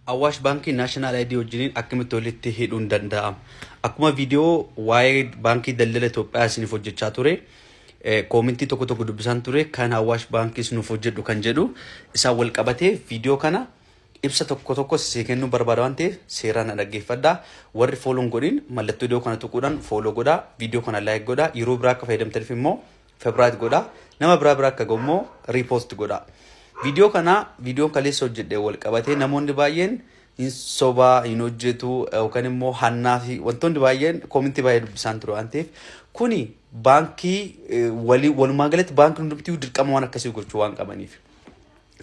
Awaash Baankii Naashinaal ID wajjiniin akkamitti walitti hidhuun danda'ama. Akkuma viidiyoo waa'ee baankii daldala Itoophiyaa isiniif hojjechaa ture, koomentii tokko dubbisaan ture kan Awaash Baankii isiniif hojjedhu kan jedhu isaan wal qabatee viidiyoo kana ibsa tokko si kennuu barbaada waan ta'eef seeraan dhaggeeffadhaa. Warri fooloon godhin mallattoo viidiyoo kana tuquudhaan fooloo godhaa, viidiyoo kana laayik godhaa, yeroo biraa akka fayyadamtaniif immoo feebiraayit godhaa, nama biraa akka gahu immoo riipoost godhaa. Video kana video kaleessa hojjedhe wal qabatee namoonni baay'een hin sobaa hin hojjetu yookaan immoo hannaa fi wantoonni baay'een koomentii baay'ee dubbisaan ture waan ta'eef kuni baankii walumaa galatti baankii hundumtuu dirqama waan akkasii gochuu waan qabaniif.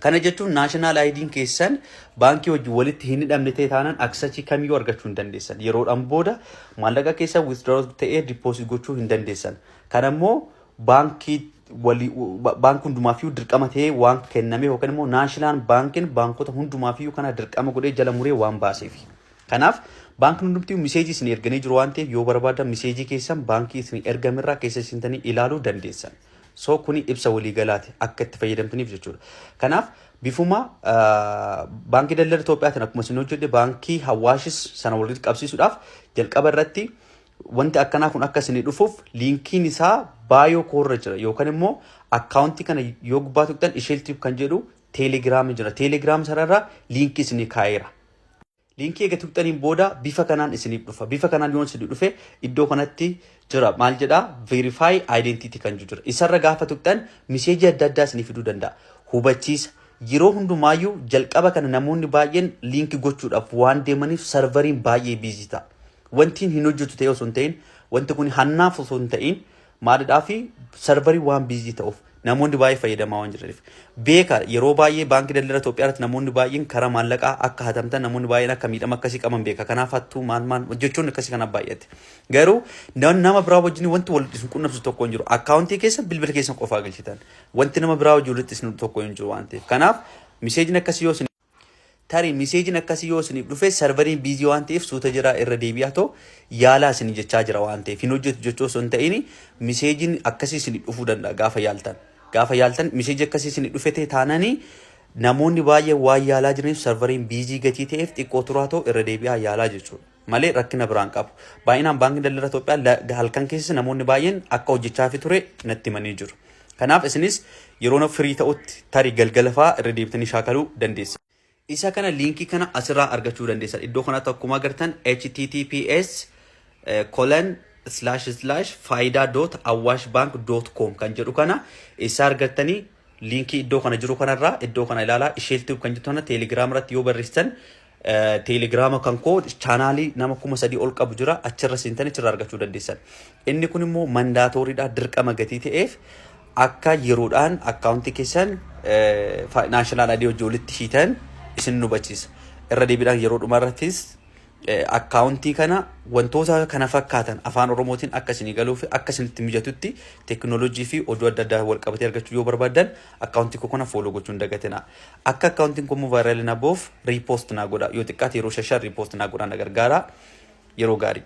Kana jechuun naashinaal ID'n keessan baankii wajjin walitti hin hidhamne ta'e taanaan aksesii kamiyyuu argachuu hin dandeessan. Yeroodhaan booda maallaqa keessa withdraw ta'ee deposit gochuu hin dandeessan. Kana immoo baankii baankii hundumaafiyyuu dirqama ta'ee waan kenname yookaan immoo naashinaal baankiin baankota hundumaafiyyuu kana dirqama godhee jala muree waan baaseef. Kanaaf baankiin hundumtuu miseejii isin erganii jiru waan ta'eef yoo barbaadan miseejii keessan baankii isin ergamerraa keessa isintanii ilaaluu dandeessan. So kuni ibsa waliigalaati akka itti fayyadamtaniif jechuudha. Kanaaf bifuma baankii daldala Itoophiyaatiin akkuma isin hojjedhe baankii Hawaashis sana walitti qabsiisuudhaaf jalqaba irratti wanti akkanaa kun akka isin dhufuuf liinkiin isaa baayoo koorra jira yookaan immoo akkaawuntii kana yoo gubbaa tuqxan isheeltiif kan jedhu teelegiraamii jira. Teelegiraam sararraa liinkii isinii kaa'eera. Liinkii eega tuqxaniin booda bifa kanaan isiniif dhufa. Bifa kanaan yoo isin dhufe iddoo kanatti jira maal jedhaa verify identity kan jira. Isarra gaafa tuqxan miseejii adda addaa isinii fiduu danda'a. Hubachiisa. Yeroo hundumaayyuu jalqaba kana namoonni baay'een liinkii gochuudhaaf waan deemaniif sarvariin baay'ee biizii ta'a. Wantiin hin hojjetu ta'e osoo hin ta'in wanti kun hannaaf osoo hin ta'in maalidhaa fi sarvarii waan biizii ta'uuf namoonni baay'ee fayyadamaa waan jiraniif beeka. Yeroo baay'ee baankii daldala Itoophiyaatti namoonni baay'een karaa maallaqaa akka hatamtan namoonni baay'een akka miidhama akkasii qaban beeka. Kanaaf hattuu maal jechuun akkasii kana baay'ate. Garuu nama biraa wajjin wanti walitti isin qunnamsu tokko hin jiru. Akkaawuntii keessa bilbila keessan qofaa galchitan wanti nama biraa wajjin walitti isin tokko hin jiru waan ta'eef. Kanaaf miseejiin akkasii yoo tarii miseejiin akkasii yoo isiniif dhufe sarvariin biizii waan ta'eef suuta jira irra deebi'aa ta'u yaalaa isin jechaa jira waan ta'eef hin hojjetu jechuu osoo hin ta'in miseejiin akkasii isiniif dhufuu danda'a gaafa yaaltan. Gaafa yaaltan miseejii akkasii isiniif dhufe ta'e taananii namoonni baay'ee waan yaalaa jiraniif sarvariin biizii gatii ta'eef xiqqoo turaa ta'u irra deebi'aa yaalaa jechuudha. Malee rakkina biraan qabu. Baay'inaan baankii daldala Itoophiyaa halkan keessa namoonni baay'een akka hojjechaa fi ture natti himanii jiru. Kanaaf isinis yeroo firii ta'utti tarii galgala fa'aa irra deebitanii shaakaluu dandeessu. Isa kana liinkii kana asirraa argachuu dandeessan. Iddoo kanatti akkuma agartan https://fayda.awashbank.com kan jedhu kana isa argattanii liinkii iddoo kana jiru kanarraa iddoo kana ilaalaa isheeltiif kan jettu kana teelegiraam irratti yoo barreessitan teelegiraama kan koo chaanaalii nama 3,000 ol qabu jira achirra seentanii achirraa argachuu dandeessan. Inni kun immoo mandaatoriidhaa dirqama gatii ta'eef akka yeroodhaan akkaawuntii keessan naashinaal ID wajjin walitti hiitan isin hubachiisa. Irra deebiidhaan yeroo dhumarrattis akkaawuntii kana wantoota kana fakkaatan afaan Oromootiin akka isinii galuu fi akka isinitti mijatutti teekinooloojii fi oduu adda addaa wal qabatee argachuu yoo barbaadan akkaawuntii koo kana fooloo gochuun dagatina. Akka akkaawuntiin koo vaayiraal na ba'uuf riipoost naa godha. Yoo xiqqaate yeroo 5 riipoost naa godha na gargaara. Yeroo gaarii.